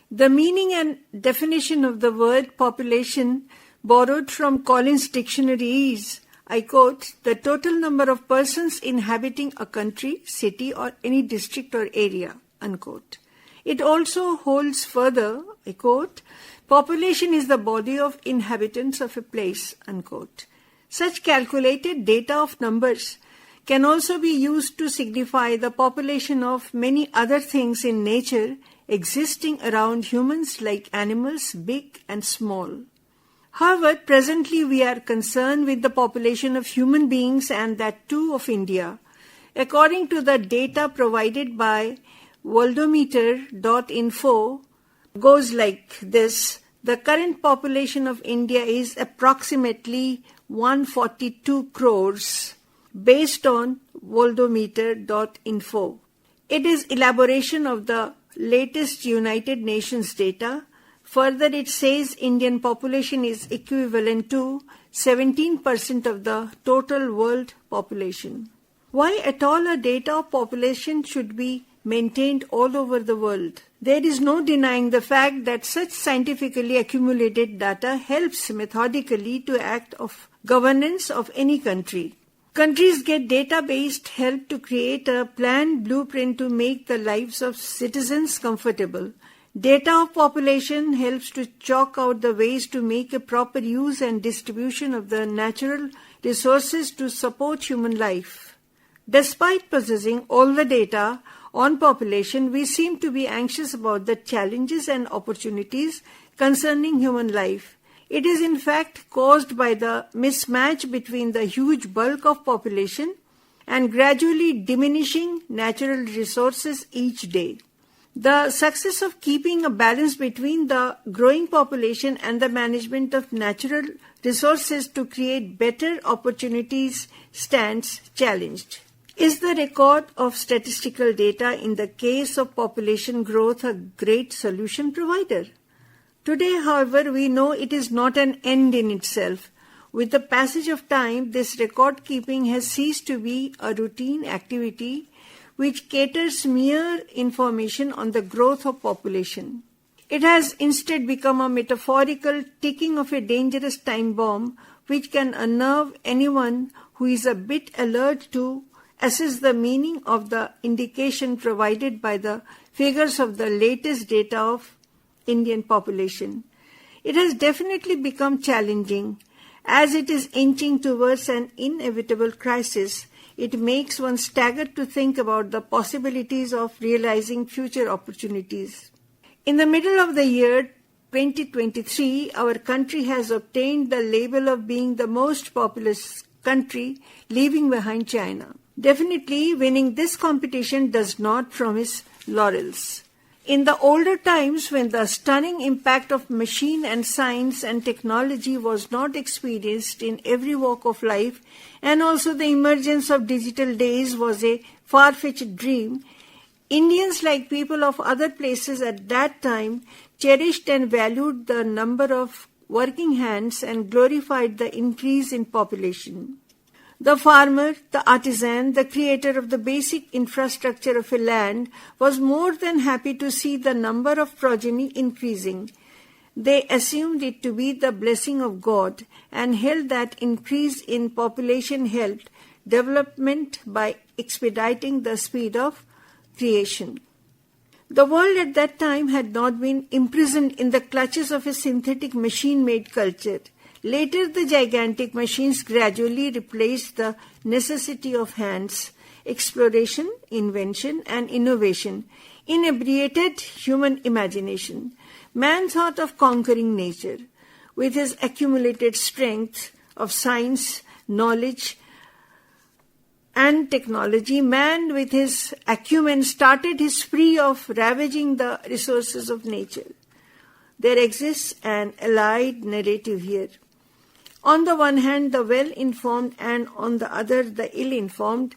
The meaning and definition of the word population borrowed from Collins Dictionary is, I quote, the total number of persons inhabiting a country, city or any district or area, unquote. It also holds further, I quote, population is the body of inhabitants of a place, unquote. Such calculated data of numbers can also be used to signify the population of many other things in nature existing around humans like animals, big and small. However, presently we are concerned with the population of human beings and that too of India. According to the data provided by worldometer.info, goes like this. The current population of India is approximately 142 crores based on worldometer.info. It is elaboration of the latest United Nations data. Further, it says Indian population is equivalent to 17% of the total world population. Why at all a data of population should be maintained all over the world? There is no denying the fact that such scientifically accumulated data helps methodically to act of governance of any country. Countries get data-based help to create a planned blueprint to make the lives of citizens comfortable. Data of population helps to chalk out the ways to make a proper use and distribution of the natural resources to support human life. Despite possessing all the data on population, we seem to be anxious about the challenges and opportunities concerning human life. It is in fact caused by the mismatch between the huge bulk of population and gradually diminishing natural resources each day. The success of keeping a balance between the growing population and the management of natural resources to create better opportunities stands challenged. Is the record of statistical data in the case of population growth a great solution provider? Today, however, we know it is not an end in itself. With the passage of time, this record keeping has ceased to be a routine activity which caters mere information on the growth of population. It has instead become a metaphorical ticking of a dangerous time bomb which can unnerve anyone who is a bit alert to assess the meaning of the indication provided by the figures of the latest data of Indian population. It has definitely become challenging. As it is inching towards an inevitable crisis, it makes one stagger to think about the possibilities of realizing future opportunities. In the middle of the year 2023, our country has obtained the label of being the most populous country, leaving behind China. Definitely, winning this competition does not promise laurels. In the older times, when the stunning impact of machine and science and technology was not experienced in every walk of life, and also the emergence of digital days was a far-fetched dream, Indians, like people of other places at that time, cherished and valued the number of working hands and glorified the increase in population. The farmer, the artisan, the creator of the basic infrastructure of a land was more than happy to see the number of progeny increasing. They assumed it to be the blessing of God and held that increase in population helped development by expediting the speed of creation. The world at that time had not been imprisoned in the clutches of a synthetic machine-made culture. Later, the gigantic machines gradually replaced the necessity of hands. Exploration, invention, and innovation inebriated human imagination. Man thought of conquering nature. With his accumulated strength of science, knowledge, and technology, man with his acumen started his spree of ravaging the resources of nature. There exists an allied narrative here. On the one hand, the well-informed, and on the other, the ill-informed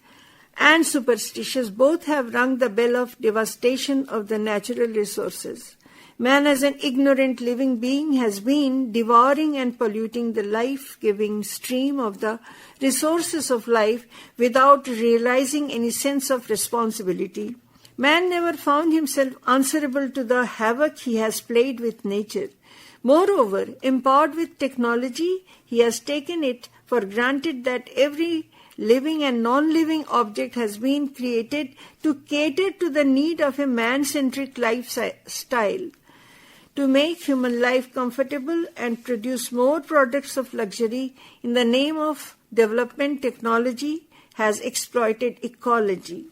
and superstitious both have rung the bell of devastation of the natural resources. Man, as an ignorant living being, has been devouring and polluting the life-giving stream of the resources of life without realizing any sense of responsibility. Man never found himself answerable to the havoc he has played with nature. Moreover, empowered with technology, he has taken it for granted that every living and non-living object has been created to cater to the need of a man-centric lifestyle, to make human life comfortable and produce more products of luxury in the name of development. Technology has exploited ecology.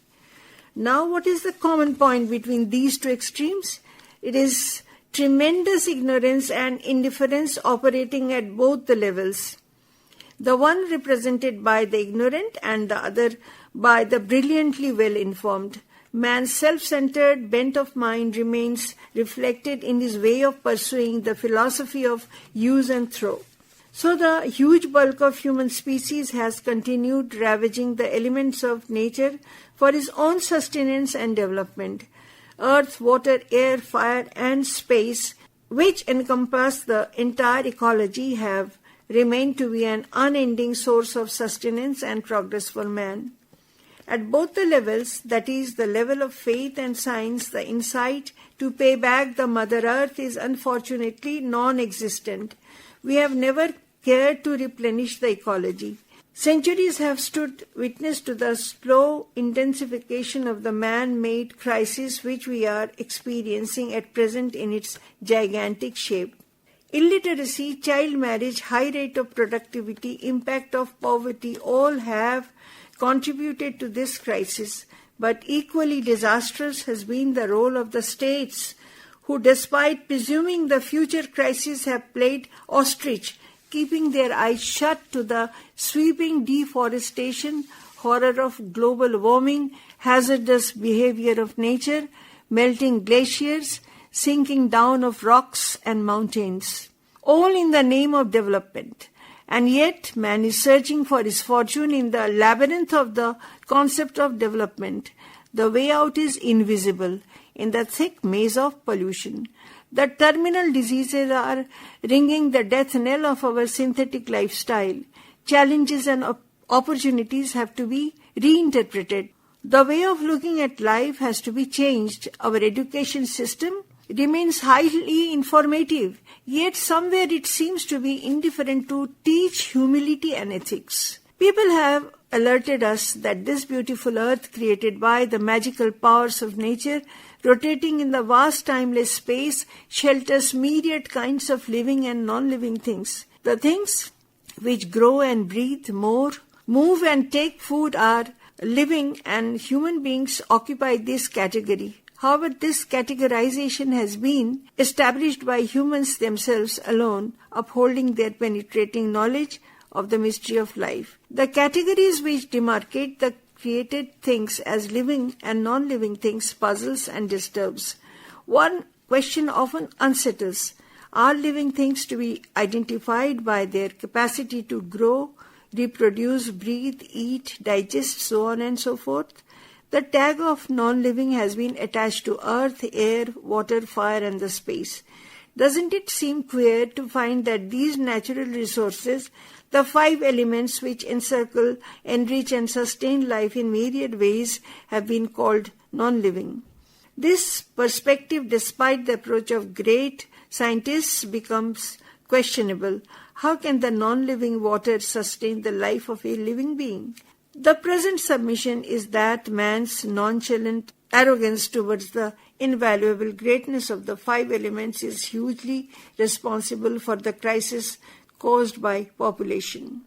Now, what is the common point between these two extremes? It is tremendous ignorance and indifference operating at both the levels. The one represented by the ignorant and the other by the brilliantly well-informed. Man's self-centered bent of mind remains reflected in his way of pursuing the philosophy of use and throw. So the huge bulk of human species has continued ravaging the elements of nature for his own sustenance and development. Earth, water, air, fire, and space, which encompass the entire ecology, have remained to be an unending source of sustenance and progress for man. At both the levels, that is, the level of faith and science, the insight to pay back the Mother Earth is unfortunately non-existent. We have never cared to replenish the ecology. Centuries have stood witness to the slow intensification of the man-made crisis which we are experiencing at present in its gigantic shape. Illiteracy, child marriage, high rate of productivity, impact of poverty all have contributed to this crisis, but equally disastrous has been the role of the states who, despite presuming the future crisis, have played ostrich, keeping their eyes shut to the sweeping deforestation, horror of global warming, hazardous behavior of nature, melting glaciers, sinking down of rocks and mountains, all in the name of development. And yet man is searching for his fortune in the labyrinth of the concept of development. The way out is invisible in the thick maze of pollution. The terminal diseases are ringing the death knell of our synthetic lifestyle. Challenges and opportunities have to be reinterpreted. The way of looking at life has to be changed. Our education system remains highly informative, yet somewhere it seems to be indifferent to teach humility and ethics. People have alerted us that this beautiful earth created by the magical powers of nature, rotating in the vast timeless space, shelters myriad kinds of living and non-living things. The things which grow and breathe, move and take food are living, and human beings occupy this category. However, this categorization has been established by humans themselves alone, upholding their penetrating knowledge of the mystery of life. The categories which demarcate the created things as living and non-living things puzzles and disturbs. One question often unsettles: are living things to be identified by their capacity to grow, reproduce, breathe, eat, digest, so on and so forth? The tag of non-living has been attached to earth, air, water, fire, and the space. Doesn't it seem queer to find that these natural resources, the 5 elements which encircle, enrich, and sustain life in myriad ways, have been called non-living? This perspective, despite the approach of great scientists, becomes questionable. How can the non-living water sustain the life of a living being? The present submission is that man's nonchalant arrogance towards the invaluable greatness of the 5 elements is hugely responsible for the crisis caused by population.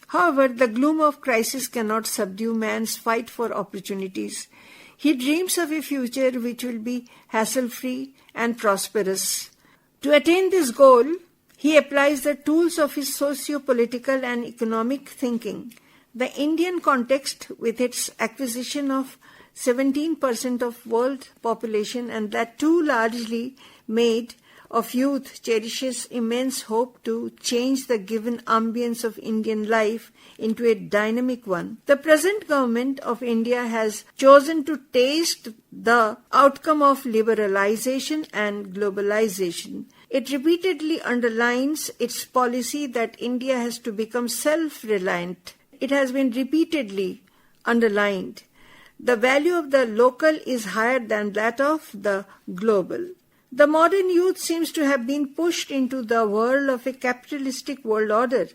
However, the gloom of crisis cannot subdue man's fight for opportunities. He dreams of a future which will be hassle-free and prosperous. To attain this goal, he applies the tools of his socio-political and economic thinking. The Indian context, with its acquisition of 17% of world population, and that too largely made of youth, cherishes immense hope to change the given ambience of Indian life into a dynamic one. The present government of India has chosen to taste the outcome of liberalization and globalization. It repeatedly underlines its policy that India has to become self-reliant. It has been repeatedly underlined. the value of the local is higher than that of the global. The modern youth seems to have been pushed into the whirl of a capitalistic world order.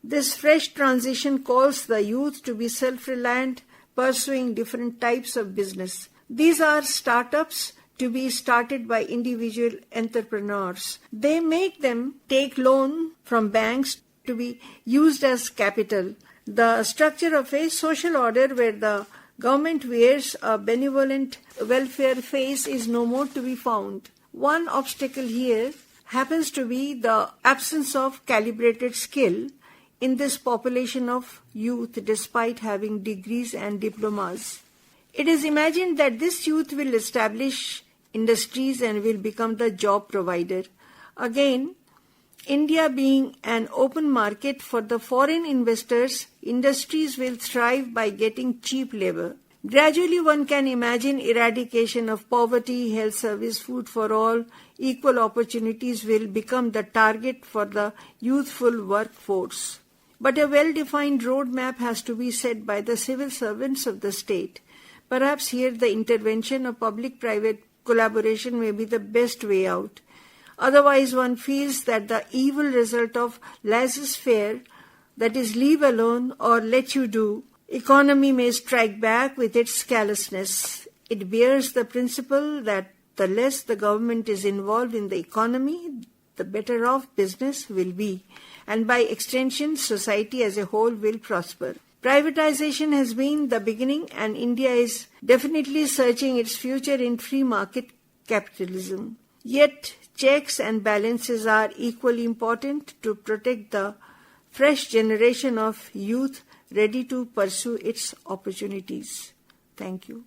This fresh transition calls the youth to be self-reliant, pursuing different types of business. These are startups to be started by individual entrepreneurs. They make them take loan from banks to be used as capital. The structure of a social order where the government wears a benevolent welfare face is no more to be found. One obstacle here happens to be the absence of calibrated skill in this population of youth despite having degrees and diplomas. It is imagined that this youth will establish industries and will become the job provider. Again, India being an open market for the foreign investors, industries will thrive by getting cheap labor. Gradually one can imagine eradication of poverty, health service, food for all, equal opportunities will become the target for the youthful workforce. But a well-defined roadmap has to be set by the civil servants of the state. Perhaps here the intervention of public-private collaboration may be the best way out. Otherwise one feels that the evil result of laissez-faire, that is leave alone or let you do, economy may strike back with its callousness. It bears the principle that the less the government is involved in the economy, the better off business will be, and by extension society as a whole will prosper. Privatization has been the beginning and India is definitely searching its future in free market capitalism. Yet checks and balances are equally important to protect the fresh generation of youth ready to pursue its opportunities. Thank you.